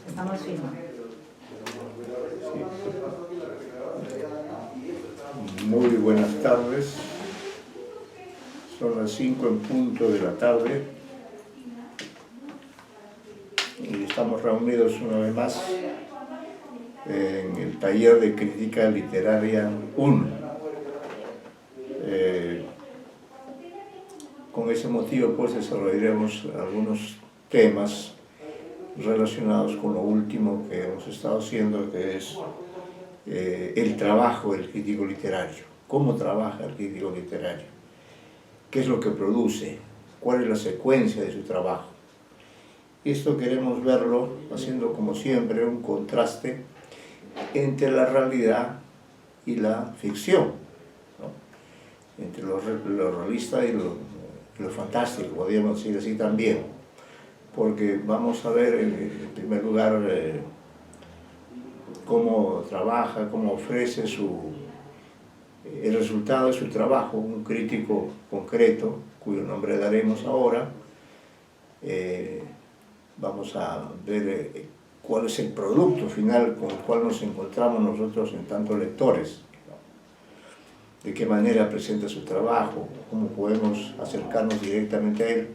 Estamos firmes. Muy buenas tardes. Son las 5 en punto de la tarde y estamos reunidos una vez más en el taller de crítica literaria 1. Con ese motivo pues desarrollaremos algunos temas relacionados con lo último que hemos estado haciendo, que es el trabajo del crítico literario. ¿Cómo trabaja el crítico literario? ¿Qué es lo que produce? ¿Cuál es la secuencia de su trabajo? Esto queremos verlo haciendo, como siempre, un contraste entre la realidad y la ficción, ¿no? Entre lo realista y lo fantástico, podríamos decir así también, porque vamos a ver en primer lugar cómo trabaja, cómo ofrece el resultado de su trabajo, un crítico concreto, cuyo nombre daremos ahora. Vamos a ver cuál es el producto final con el cual nos encontramos nosotros en tanto lectores, de qué manera presenta su trabajo, cómo podemos acercarnos directamente a él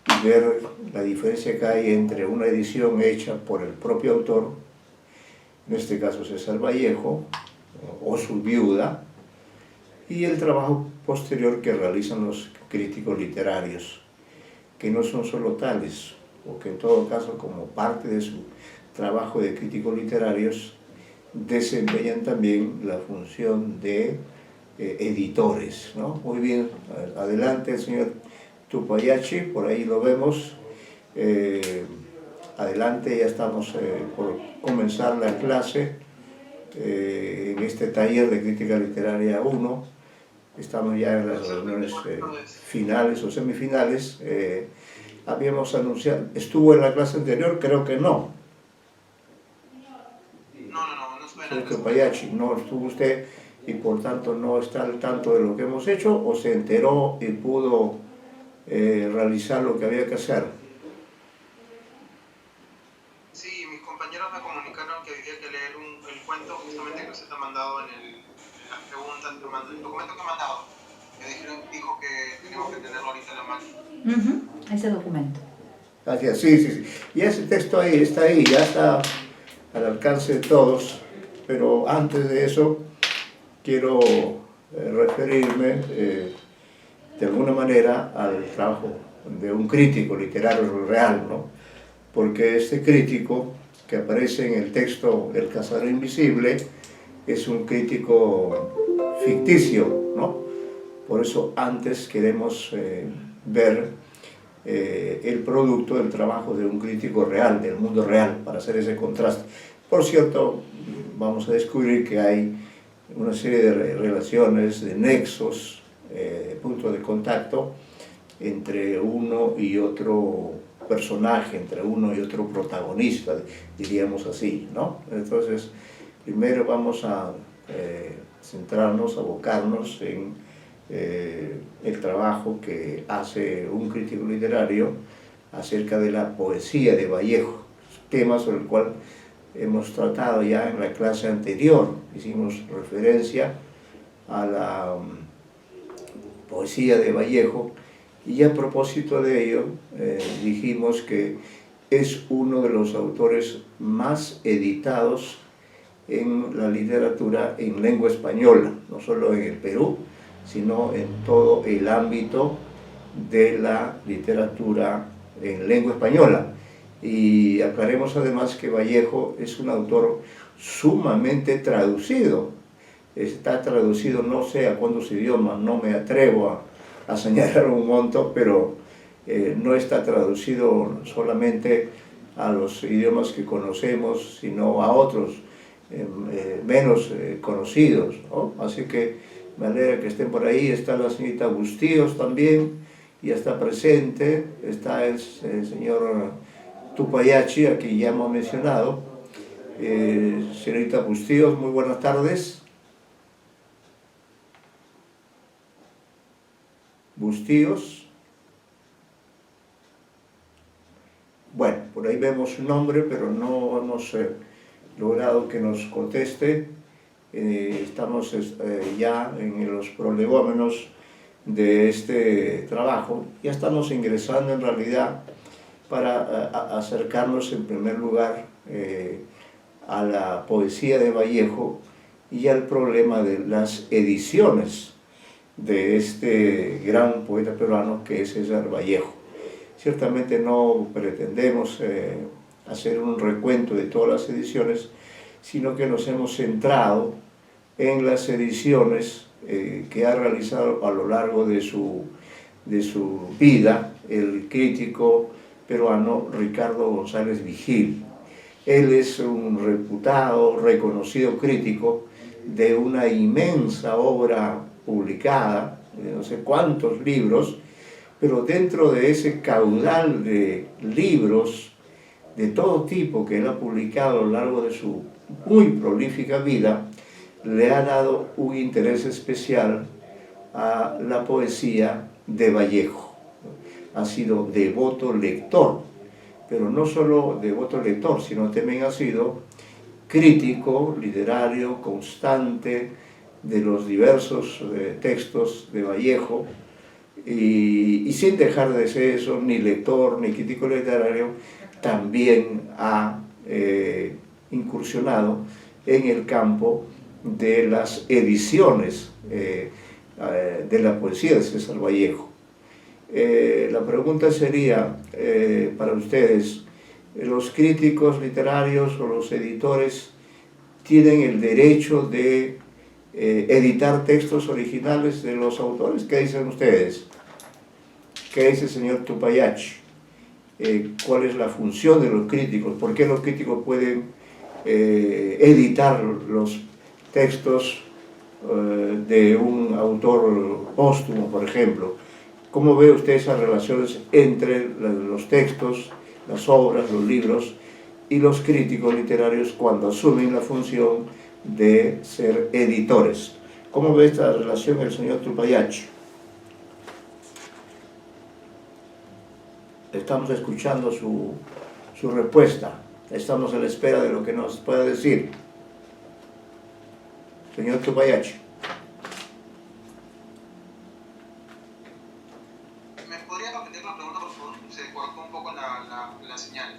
y ver la diferencia que hay entre una edición hecha por el propio autor, en este caso César Vallejo, o su viuda, y el trabajo posterior que realizan los críticos literarios, que no son solo tales, o que en todo caso, como parte de su trabajo de críticos literarios, desempeñan también la función de editores, ¿no? Muy bien, adelante el señor Tupayachi, por ahí lo vemos. Adelante, ya estamos por comenzar la clase en este taller de crítica literaria 1. Estamos ya en las reuniones finales o semifinales. Habíamos anunciado, ¿estuvo en la clase anterior? Creo que no. No estuve en la Señor clase. Tupayachi, no estuvo usted y por tanto no está al tanto de lo que hemos hecho, o se enteró y pudo realizar lo que había que hacer. Sí, mis compañeros me comunicaron que había que leer el cuento justamente que usted ha mandado en las preguntas, el documento que ha mandado. Me dijo que tenemos que tenerlo ahorita en la mano. Ese documento. Gracias, sí. Y ese texto ahí, ya está al alcance de todos, pero antes de eso quiero referirme de alguna manera al trabajo de un crítico literario real, ¿no? Porque este crítico que aparece en el texto El cazador invisible es un crítico ficticio, ¿no? Por eso antes queremos ver el producto del trabajo de un crítico real, del mundo real, para hacer ese contraste. Por cierto, vamos a descubrir que hay una serie de relaciones, de nexos, puntos de contacto entre uno y otro personaje, entre uno y otro protagonista, diríamos así, ¿no? Entonces, primero vamos a centrarnos, abocarnos en el trabajo que hace un crítico literario acerca de la poesía de Vallejo, tema sobre el cual hemos tratado ya en la clase anterior. Hicimos referencia a la poesía de Vallejo y a propósito de ello dijimos que es uno de los autores más editados en la literatura en lengua española, no solo en el Perú, sino en todo el ámbito de la literatura en lengua española. Y aclaremos además que Vallejo es un autor sumamente traducido. Está traducido no sé a cuántos idiomas, no me atrevo a señalar un monto, pero no está traducido solamente a los idiomas que conocemos, sino a otros menos conocidos, ¿no? Así que me alegra que estén por ahí. Está la señorita Bustíos también, ya está presente. Está el señor Tupayachi, a quien ya hemos mencionado. Señorita Bustíos, muy buenas tardes. Bustíos. Bueno, por ahí vemos su nombre, pero no hemos logrado que nos conteste. Estamos ya en los prolegómenos de este trabajo. Ya estamos ingresando en realidad para acercarnos en primer lugar a la poesía de Vallejo y al problema de las ediciones de este gran poeta peruano que es César Vallejo. Ciertamente no pretendemos hacer un recuento de todas las ediciones, sino que nos hemos centrado en las ediciones que ha realizado a lo largo de su vida el crítico peruano Ricardo González Vigil. Él es un reputado, reconocido crítico de una inmensa obra publicada, de no sé cuántos libros, pero dentro de ese caudal de libros de todo tipo que él ha publicado a lo largo de su muy prolífica vida, le ha dado un interés especial a la poesía de Vallejo. Ha sido devoto lector, pero no solo devoto lector, sino también ha sido crítico literario constante de los diversos textos de Vallejo, y sin dejar de ser eso, ni lector ni crítico literario, también ha incursionado en el campo de las ediciones de la poesía de César Vallejo. La pregunta sería para ustedes: ¿los críticos literarios o los editores tienen el derecho de editar textos originales de los autores? ¿Qué dicen ustedes? ¿Qué dice el señor Tupayachi? ¿Cuál es la función de los críticos? ¿Por qué los críticos pueden editar los textos de un autor póstumo, por ejemplo? ¿Cómo ve usted esas relaciones entre los textos, las obras, los libros y los críticos literarios cuando asumen la función de ser editores? ¿Cómo ve esta relación el señor Tupayachi? Estamos escuchando su respuesta. Estamos a la espera de lo que nos pueda decir. Señor Tupayachi. ¿Me podría repetir la pregunta, por favor? Se cortó un poco la señal.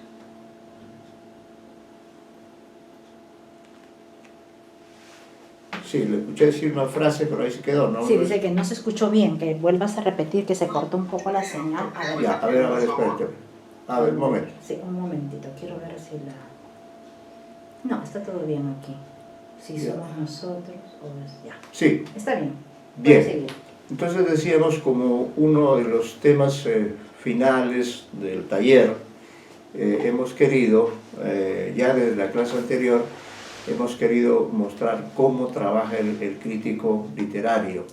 Sí, le escuché decir una frase, pero ahí se quedó, ¿no? Sí, dice que no se escuchó bien, que vuelvas a repetir, que se cortó un poco la señal. Ya, a ver, espérate. A ver, un momento. Sí, un momentito, quiero ver si la... No, está todo bien aquí. Si somos nosotros o es... Ya. Sí. Está bien. Bien. Puedes seguir. Entonces decíamos, como uno de los temas finales del taller, hemos querido, ya desde la clase anterior, hemos querido mostrar cómo trabaja el crítico literario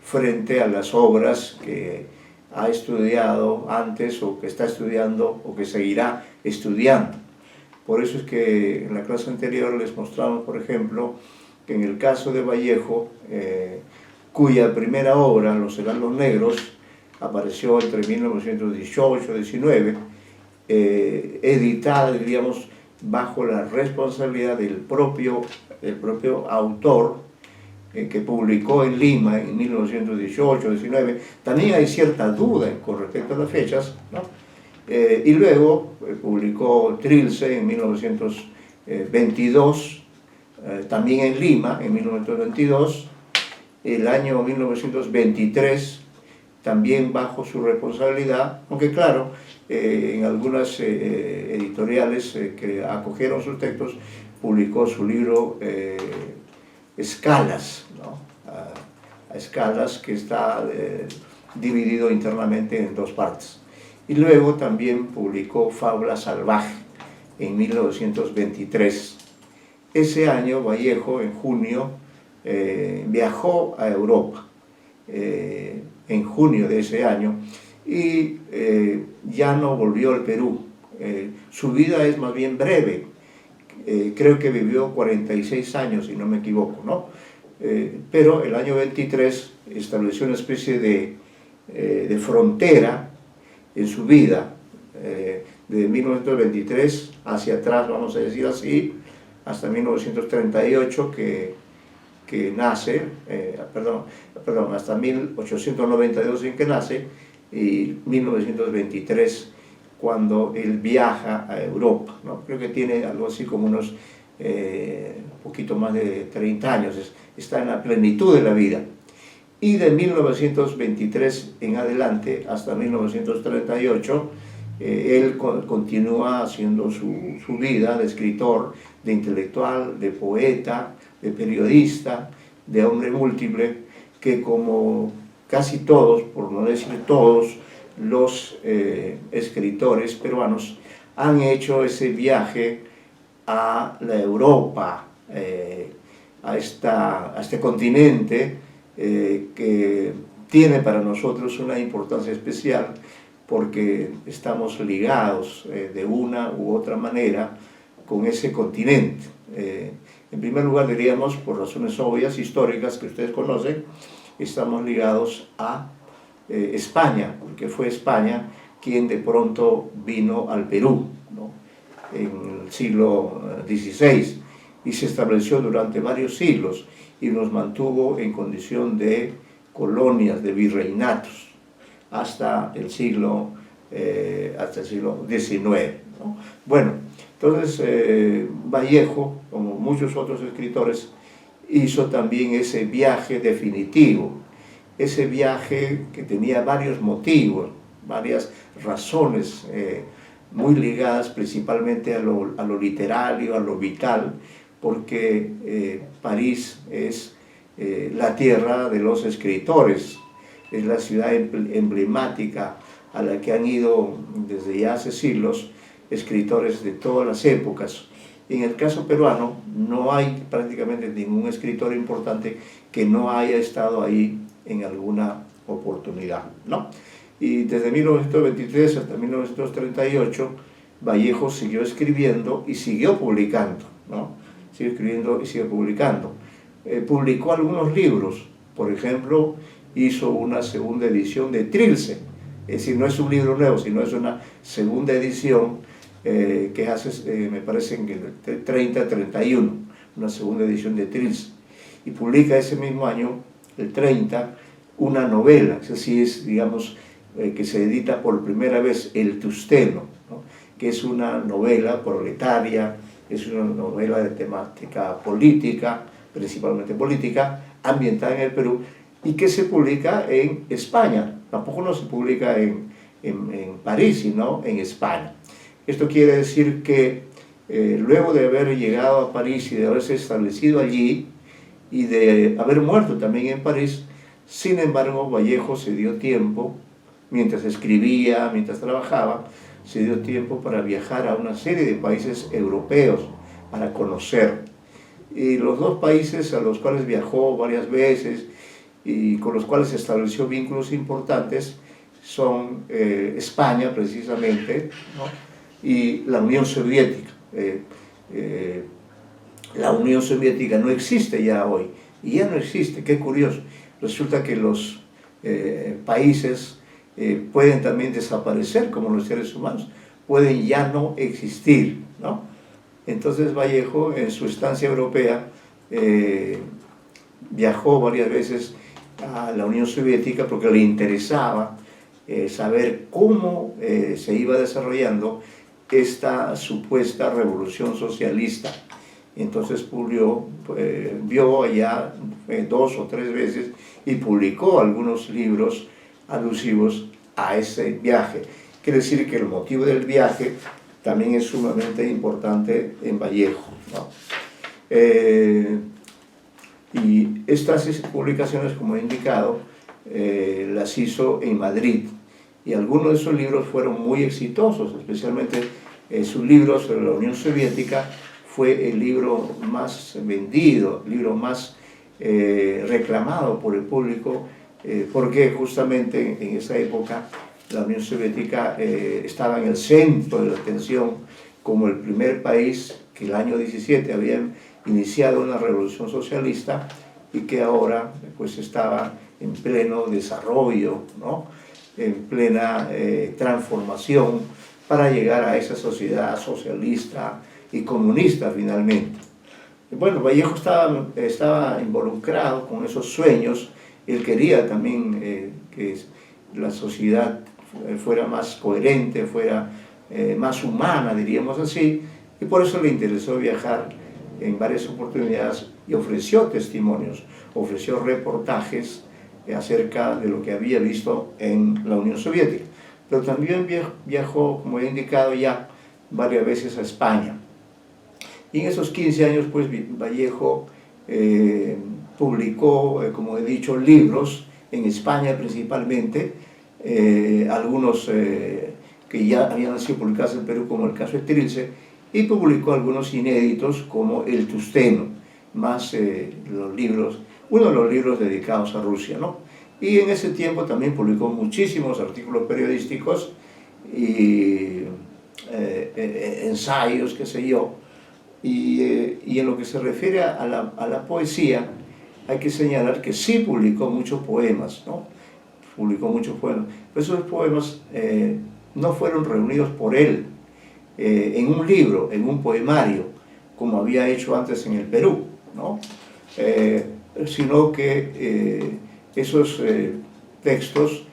frente a las obras que ha estudiado antes o que está estudiando o que seguirá estudiando. Por eso es que en la clase anterior les mostramos, por ejemplo, que en el caso de Vallejo, cuya primera obra, Los Heraldos Negros, apareció entre 1918 y 19, editada, diríamos, bajo la responsabilidad del propio autor, que publicó en Lima en 1918-19. También hay cierta duda con respecto a las fechas, ¿no? Y luego publicó Trilce en 1922, también en Lima en 1922, el año 1923, también bajo su responsabilidad, aunque claro, en algunas editoriales que acogieron sus textos, publicó su libro Escalas, ¿no? A Escalas, que está dividido internamente en dos partes. Y luego también publicó Fábula Salvaje en 1923. Ese año Vallejo, en junio, viajó a Europa, en junio de ese año, y ya no volvió al Perú. Su vida es más bien breve, creo que vivió 46 años, si no me equivoco, ¿no? Pero el año 23 estableció una especie de frontera en su vida, de 1923 hacia atrás, vamos a decir así, hasta 1938 que nace, perdón, hasta 1892 en que nace, y 1923 cuando él viaja a Europa, ¿no? Creo que tiene algo así como unos poquito más de 30 años, está en la plenitud de la vida. Y de 1923 en adelante hasta 1938, él continúa haciendo su vida de escritor, de intelectual, de poeta, de periodista, de hombre múltiple, que como casi todos, por no decir todos, los escritores peruanos han hecho ese viaje a la Europa, a este continente que tiene para nosotros una importancia especial porque estamos ligados de una u otra manera con ese continente. En primer lugar diríamos, por razones obvias, históricas que ustedes conocen, estamos ligados a España, porque fue España quien de pronto vino al Perú, ¿no? En el siglo XVI y se estableció durante varios siglos y nos mantuvo en condición de colonias, de virreinatos, hasta el siglo XIX, ¿no? Bueno, entonces Vallejo, como muchos otros escritores, hizo también ese viaje definitivo, ese viaje que tenía varios motivos, varias razones muy ligadas principalmente a lo literario, a lo vital, porque París es la tierra de los escritores, es la ciudad emblemática a la que han ido desde ya hace siglos escritores de todas las épocas. En el caso peruano no hay prácticamente ningún escritor importante que no haya estado ahí en alguna oportunidad, ¿no? Y desde 1923 hasta 1938 Vallejo siguió escribiendo y siguió publicando, ¿no? Sigue escribiendo y sigue publicando. Publicó algunos libros, por ejemplo, hizo una segunda edición de Trilce, es decir, no es un libro nuevo, sino es una segunda edición que hace, me parece, en el 30-31, una segunda edición de Trilce. Y publica ese mismo año, el 30, una novela, es decir, digamos, que se edita por primera vez, El Tustelo, ¿no? Que es una novela proletaria, es una novela de temática política, principalmente política, ambientada en el Perú, y que se publica en España. Tampoco no se publica en París, sino en España. Esto quiere decir que luego de haber llegado a París y de haberse establecido allí, y de haber muerto también en París, sin embargo, Vallejo se dio tiempo, mientras escribía, mientras trabajaba, se dio tiempo para viajar a una serie de países europeos, para conocer. Y los dos países a los cuales viajó varias veces y con los cuales estableció vínculos importantes son España, precisamente, ¿no? Y la Unión Soviética. La Unión Soviética no existe ya hoy, y ya no existe, qué curioso. Resulta que los países pueden también desaparecer como los seres humanos, pueden ya no existir, ¿no? Entonces Vallejo, en su estancia europea, viajó varias veces a la Unión Soviética porque le interesaba saber cómo se iba desarrollando esta supuesta revolución socialista. Entonces vio allá 2 o 3 veces y publicó algunos libros alusivos a ese viaje. Quiere decir que el motivo del viaje también es sumamente importante en Vallejo, ¿no? Y estas publicaciones, como he indicado, las hizo en Madrid, y algunos de esos libros fueron muy exitosos, especialmente su libro sobre la Unión Soviética fue el libro más vendido, el libro más reclamado por el público, porque justamente en esa época la Unión Soviética estaba en el centro de la atención como el primer país que el año 17 había iniciado una revolución socialista y que ahora pues estaba en pleno desarrollo, ¿no? En plena transformación para llegar a esa sociedad socialista y comunista finalmente. Bueno, Vallejo estaba involucrado con esos sueños. Él quería también que la sociedad fuera más coherente, fuera más humana, diríamos así, y por eso le interesó viajar en varias oportunidades y ofreció testimonios, ofreció reportajes acerca de lo que había visto en la Unión Soviética. Pero también viajó, como he indicado ya, varias veces a España. Y en esos 15 años, pues, Vallejo publicó, como he dicho, libros en España principalmente, algunos que ya habían sido publicados en Perú, como el caso de Trilce, y publicó algunos inéditos, como El Tusteno, más los libros, uno de los libros dedicados a Rusia, ¿no? Y en ese tiempo también publicó muchísimos artículos periodísticos y ensayos, qué sé yo. Y en lo que se refiere a la poesía, hay que señalar que sí publicó muchos poemas, ¿no? Publicó muchos poemas. Pero esos poemas no fueron reunidos por él en un libro, en un poemario, como había hecho antes en el Perú, ¿no? Sino que esos textos,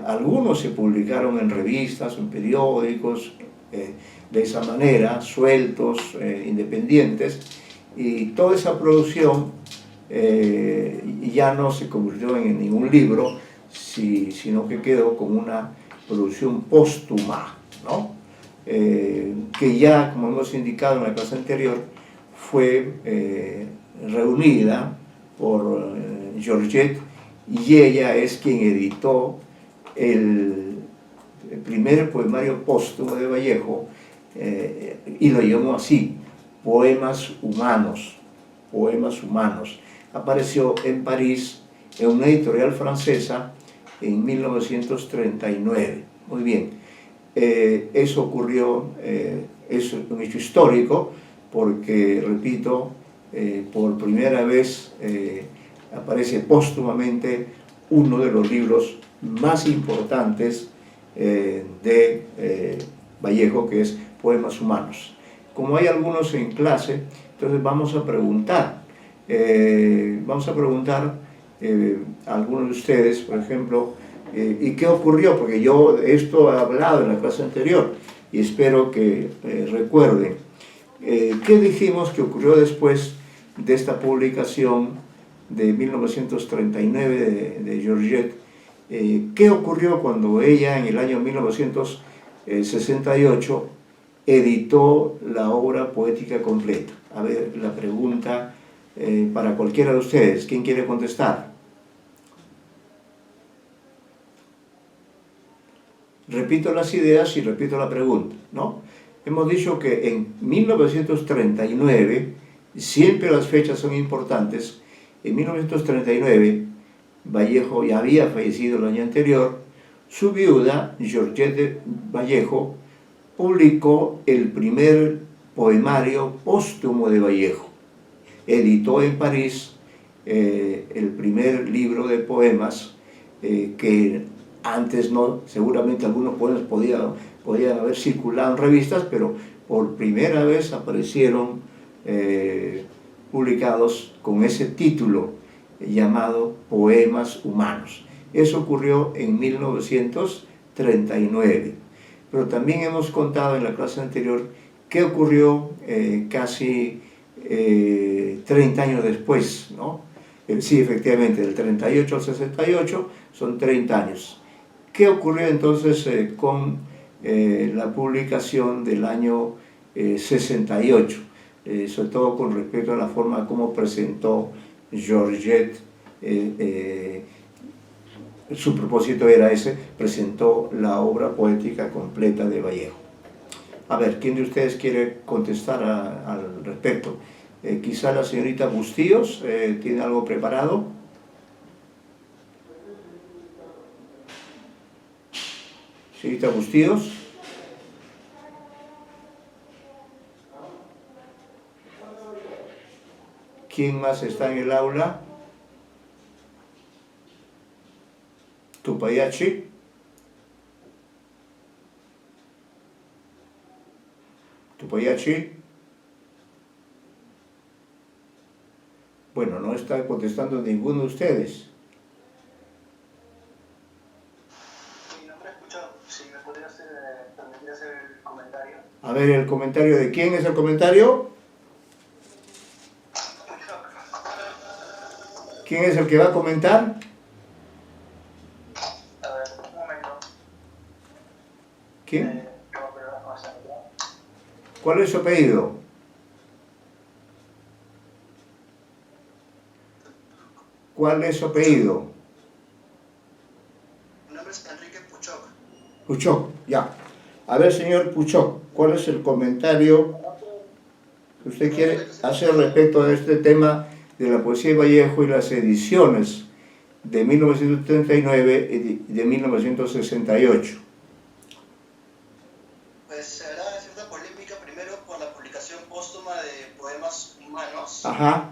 algunos se publicaron en revistas, en periódicos, de esa manera, sueltos, independientes, y toda esa producción ya no se convirtió en ningún libro, sino que quedó como una producción póstuma, ¿no? Que ya, como hemos indicado en la clase anterior, fue reunida por Georgette, y ella es quien editó el primer poemario póstumo de Vallejo, y lo llamó así, Poemas Humanos, Poemas Humanos. Apareció en París en una editorial francesa en 1939. Muy bien, eso ocurrió, es un hecho histórico, porque, repito, por primera vez aparece póstumamente uno de los libros más importantes de Vallejo, que es Poemas Humanos. Como hay algunos en clase, entonces vamos a preguntar a algunos de ustedes, por ejemplo, ¿y qué ocurrió? Porque yo esto he hablado en la clase anterior y espero que recuerden. ¿Qué dijimos que ocurrió después de esta publicación de 1939 de Georgette? ¿Qué ocurrió cuando ella en el año 1968 editó la obra poética completa? A ver, la pregunta para cualquiera de ustedes. ¿Quién quiere contestar? Repito las ideas y repito la pregunta, ¿no? Hemos dicho que en 1939, siempre las fechas son importantes, en 1939 Vallejo ya había fallecido el año anterior. Su viuda, Georgette Vallejo, publicó el primer poemario póstumo de Vallejo. Editó en París el primer libro de poemas que antes no, seguramente algunos poemas podían haber circulado en revistas, pero por primera vez aparecieron publicados con ese título llamado Poemas Humanos. Eso ocurrió en 1939. Pero también hemos contado en la clase anterior qué ocurrió casi 30 años después, ¿no? Sí, efectivamente, del 38 al 68 son 30 años. ¿Qué ocurrió entonces con la publicación del año 68? Sobre todo con respecto a la forma como presentó Georgette, su propósito era ese, presentó la obra poética completa de Vallejo. A ver, ¿quién de ustedes quiere contestar al respecto? Quizá la señorita Bustíos tiene algo preparado. Señorita Bustíos. ¿Quién más está en el aula? Tupayachi. Poyachi. Bueno, no está contestando ninguno de ustedes. Sí, no me he escuchado. Si me podría permitir hacer el comentario. A ver, el comentario de quién es el comentario. ¿Quién es el que va a comentar? A ver, un momento. ¿Quién? ¿Cuál es su apellido? ¿Cuál es su apellido? Mi nombre es Enrique Puchoc. Puchoc, ya. A ver, señor Puchoc, ¿cuál es el comentario que usted quiere hacer respecto a este tema de la poesía de Vallejo y las ediciones de 1939 y de 1968? Pues se habrá cierta polémica primero por la publicación póstuma de Poemas Humanos, Ajá.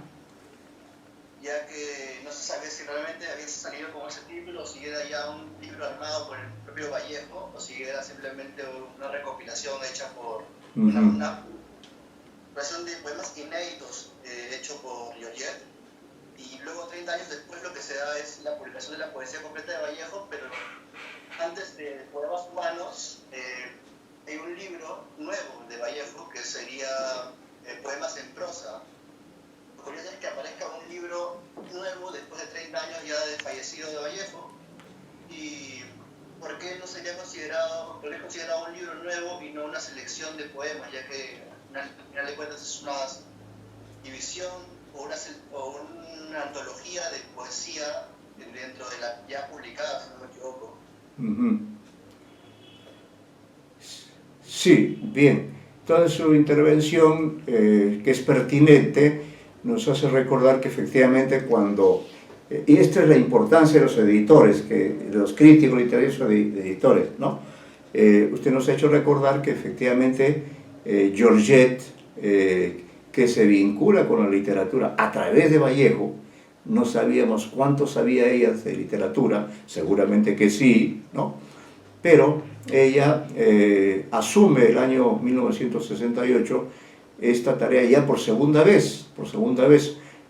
ya que no se sabe si realmente había salido con ese título o si era ya un libro armado por el propio Vallejo o si era simplemente una recopilación hecha por una versión de poemas inéditos hecho por Georgette. Y luego 30 años después lo que se da es la publicación de la poesía completa de Vallejo, pero antes de Poemas Humanos hay un libro nuevo de Vallejo que sería Poemas en prosa. Lo curioso es que aparezca un libro nuevo después de 30 años ya de fallecido de Vallejo. ¿Y por qué no sería considerado, por qué es considerado un libro nuevo y no una selección de poemas, ya que al final de cuentas es una división o una antología de poesía dentro de la ya publicada, si no me equivoco? Sí, bien. Toda su intervención, que es pertinente, nos hace recordar que efectivamente cuando... y esta es la importancia de los editores, de los críticos literarios o de editores, ¿no? Usted nos ha hecho recordar que efectivamente Georgette, que se vincula con la literatura a través de Vallejo, no sabíamos cuánto sabía ella de literatura, seguramente que sí, ¿no? Pero ella asume el año 1968 esta tarea ya por segunda vez,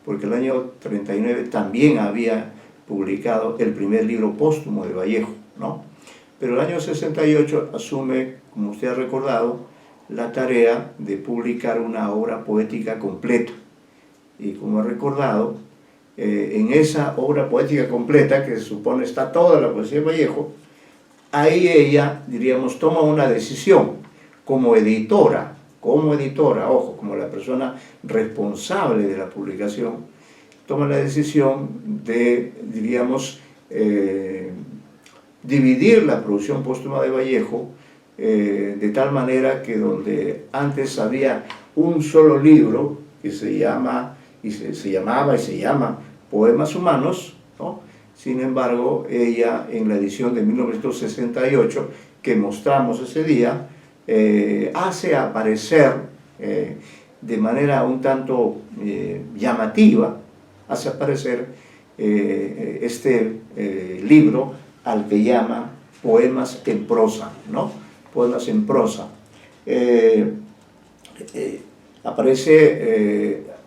porque el año 39 también había publicado el primer libro póstumo de Vallejo, ¿no? Pero el año 68 asume, como usted ha recordado, la tarea de publicar una obra poética completa. Y como ha recordado, en esa obra poética completa, que se supone está toda la poesía de Vallejo, ahí ella, diríamos, toma una decisión como editora, ojo, como la persona responsable de la publicación, toma la decisión de, diríamos, dividir la producción póstuma de Vallejo de tal manera que donde antes había un solo libro que se llama y se llama Poemas Humanos, ¿no? Sin embargo, ella en la edición de 1968 que mostramos ese día, hace aparecer de manera un tanto llamativa, hace aparecer este libro al que llama Poemas en prosa, ¿no? Poemas en prosa.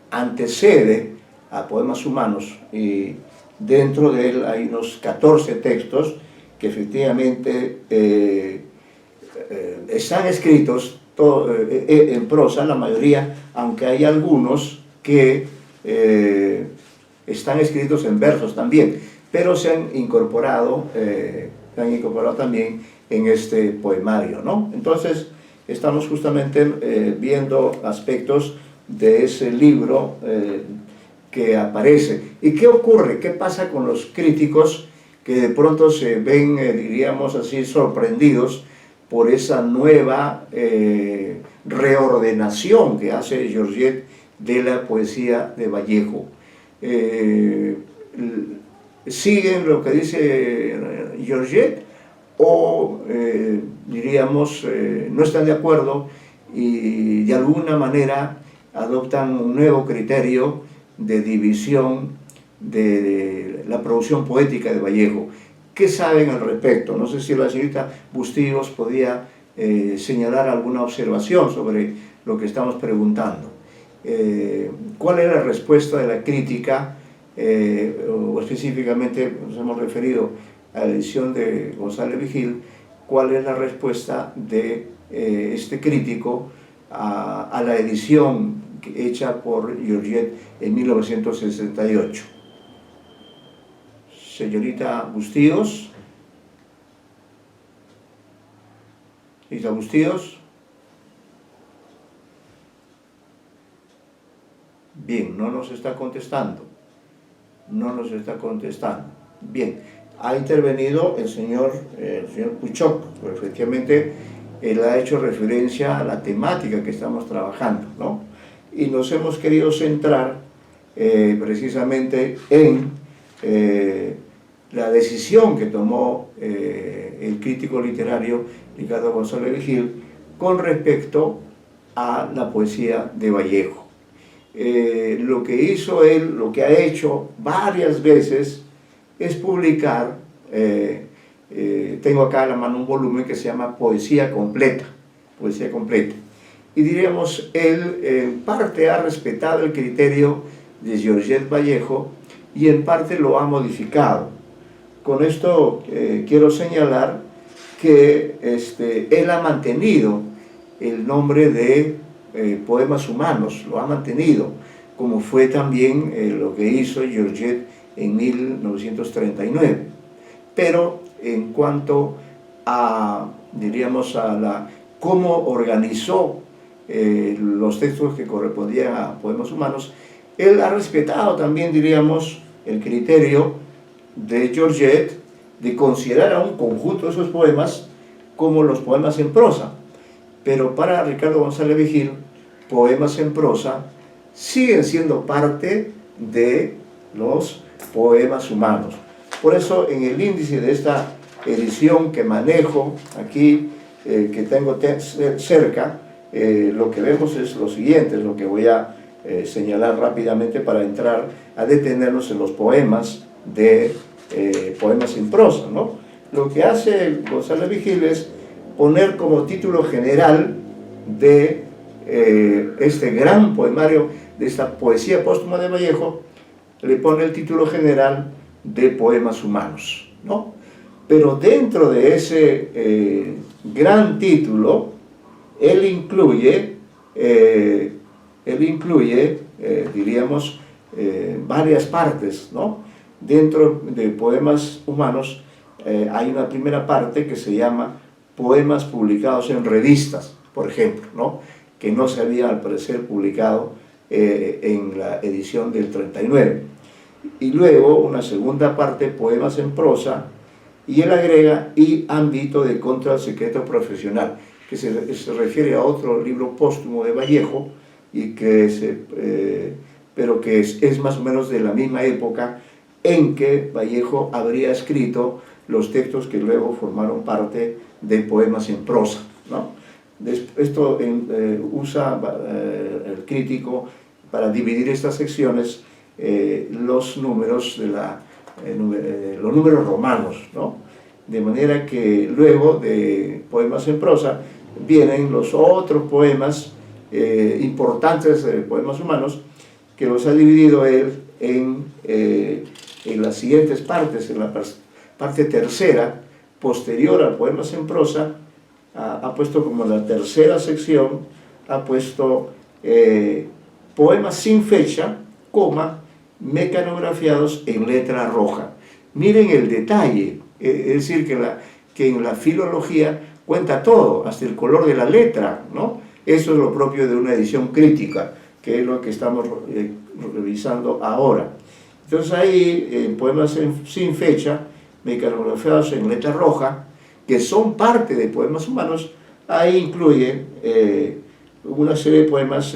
Antecede a Poemas Humanos y dentro de él hay unos 14 textos que efectivamente están escritos en prosa, la mayoría, aunque hay algunos que están escritos en versos también, pero se han incorporado también en este poemario, ¿no? Entonces, estamos justamente viendo aspectos de ese libro que aparece. ¿Y qué ocurre? ¿Qué pasa con los críticos que de pronto se ven, diríamos así, sorprendidos por esa nueva reordenación que hace Georgette de la poesía de Vallejo? ¿Siguen lo que dice Georgette o, diríamos, no están de acuerdo y de alguna manera adoptan un nuevo criterio de división de la producción poética de Vallejo? ¿Qué saben al respecto? No sé si la señorita Bustillos podía señalar alguna observación sobre lo que estamos preguntando. ¿Cuál es la respuesta de la crítica? O específicamente nos hemos referido a la edición de González Vigil. ¿Cuál es la respuesta de este crítico a la edición hecha por Georgette en 1968? Señorita Bustíos. Señorita Bustíos. Bien, no nos está contestando. No nos está contestando. Bien, ha intervenido el señor Puchoc, pero efectivamente él ha hecho referencia a la temática que estamos trabajando, ¿no? Y nos hemos querido centrar precisamente en la decisión que tomó el crítico literario Ricardo González Vigil con respecto a la poesía de Vallejo. Lo que hizo él, lo que ha hecho varias veces, es publicar, tengo acá a la mano un volumen que se llama Poesía Completa, y diríamos, él en parte ha respetado el criterio de Georgette Vallejo y en parte lo ha modificado. Con esto quiero señalar que él ha mantenido el nombre de Poemas Humanos, lo ha mantenido, como fue también lo que hizo Georgette en 1939. Pero en cuanto a, diríamos, cómo organizó los textos que correspondían a Poemas Humanos, él ha respetado también, diríamos, el criterio de Georgette de considerar a un conjunto de esos poemas como los poemas en prosa. Pero para Ricardo González Vigil, poemas en prosa siguen siendo parte de los poemas humanos. Por eso, en el índice de esta edición que manejo aquí, que tengo cerca, lo que vemos es lo siguiente, es lo que voy a señalar rápidamente para entrar a detenernos en los poemas de poemas en prosa, ¿no? Lo que hace González Vigil es poner como título general de este gran poemario, de esta poesía póstuma de Vallejo, le pone el título general de Poemas Humanos, ¿no? Pero dentro de ese gran título, él incluye, diríamos, varias partes, ¿no? Dentro de Poemas Humanos hay una primera parte que se llama Poemas publicados en revistas, por ejemplo, ¿no? Que no se había al parecer publicado en la edición del 39. Y luego una segunda parte, Poemas en prosa, y él agrega y ámbito de contra el secreto profesional, que se refiere a otro libro póstumo de Vallejo, y que pero que es más o menos de la misma época en que Vallejo habría escrito los textos que luego formaron parte de Poemas en prosa, ¿no? Esto usa el crítico para dividir estas secciones los números los números romanos, ¿no? De manera que luego de Poemas en prosa vienen los otros poemas importantes de Poemas Humanos, que los ha dividido él en las siguientes partes. En la parte tercera, posterior a Poemas en prosa, ha puesto como la tercera sección, ha puesto poemas sin fecha, mecanografiados en letra roja. Miren el detalle, es decir, que en la filología cuenta todo, hasta el color de la letra, ¿no? Eso es lo propio de una edición crítica, que es lo que estamos revisando ahora. Entonces hay poemas sin fecha, mecanografiados en letra roja, que son parte de Poemas Humanos. Ahí incluye una serie de poemas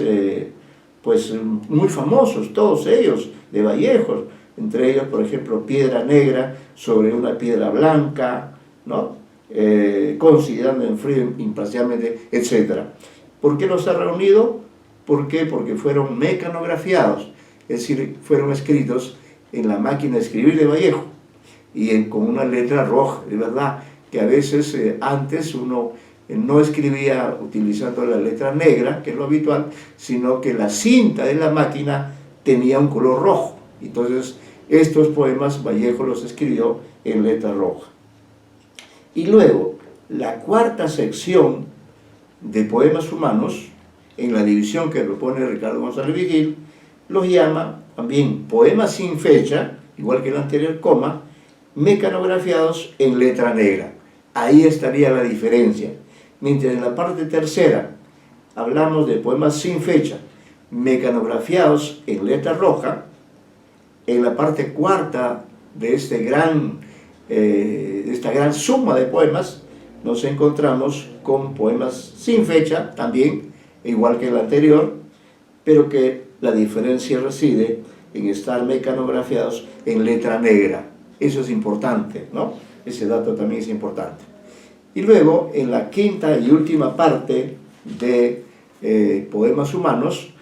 pues muy famosos, todos ellos, de Vallejo, entre ellos, por ejemplo, Piedra Negra sobre una piedra blanca, ¿no? Considerando en frío imparcialmente, etc. ¿Por qué los ha reunido? ¿Por qué? Porque fueron mecanografiados, es decir, fueron escritos en la máquina de escribir de Vallejo y con una letra roja, de verdad, que a veces antes uno no escribía utilizando la letra negra, que es lo habitual, sino que la cinta de la máquina tenía un color rojo. Entonces, estos poemas Vallejo los escribió en letra roja. Y luego, la cuarta sección de poemas humanos, en la división que propone Ricardo González Vigil, los llama también poemas sin fecha, igual que el anterior coma, mecanografiados en letra negra. Ahí estaría la diferencia. Mientras en la parte tercera hablamos de poemas sin fecha, mecanografiados en letra roja, en la parte cuarta de esta gran suma de poemas, nos encontramos con poemas sin fecha, también, igual que el anterior, pero que la diferencia reside en estar mecanografiados en letra negra. Eso es importante, ¿no? Ese dato también es importante. Y luego, en la quinta y última parte de poemas humanos,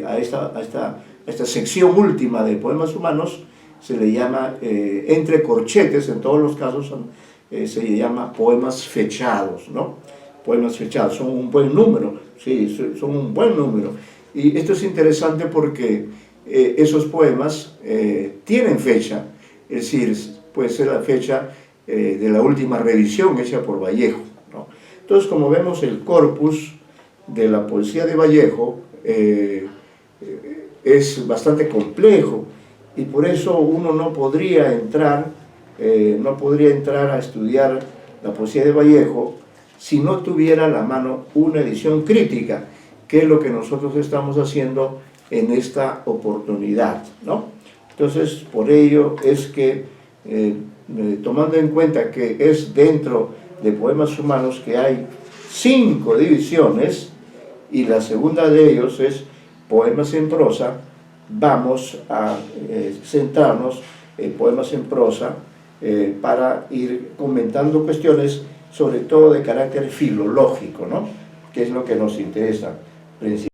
a esta sección última de poemas humanos se le llama, entre corchetes, en todos los casos, se le llama poemas fechados, ¿no? Poemas fechados, son un buen número, sí, son un buen número. Y esto es interesante porque esos poemas tienen fecha, es decir, puede ser la fecha de la última revisión hecha por Vallejo, ¿no? Entonces, como vemos, el corpus de la poesía de Vallejo es bastante complejo, y por eso uno no podría entrar a estudiar la poesía de Vallejo si no tuviera a la mano una edición crítica, que es lo que nosotros estamos haciendo en esta oportunidad, ¿no? Entonces, por ello es que, tomando en cuenta que es dentro de poemas humanos que hay 5 divisiones, y la segunda de ellos es poemas en prosa, vamos a centrarnos en poemas en prosa para ir comentando cuestiones sobre todo de carácter filológico, ¿no? Que es lo que nos interesa principalmente.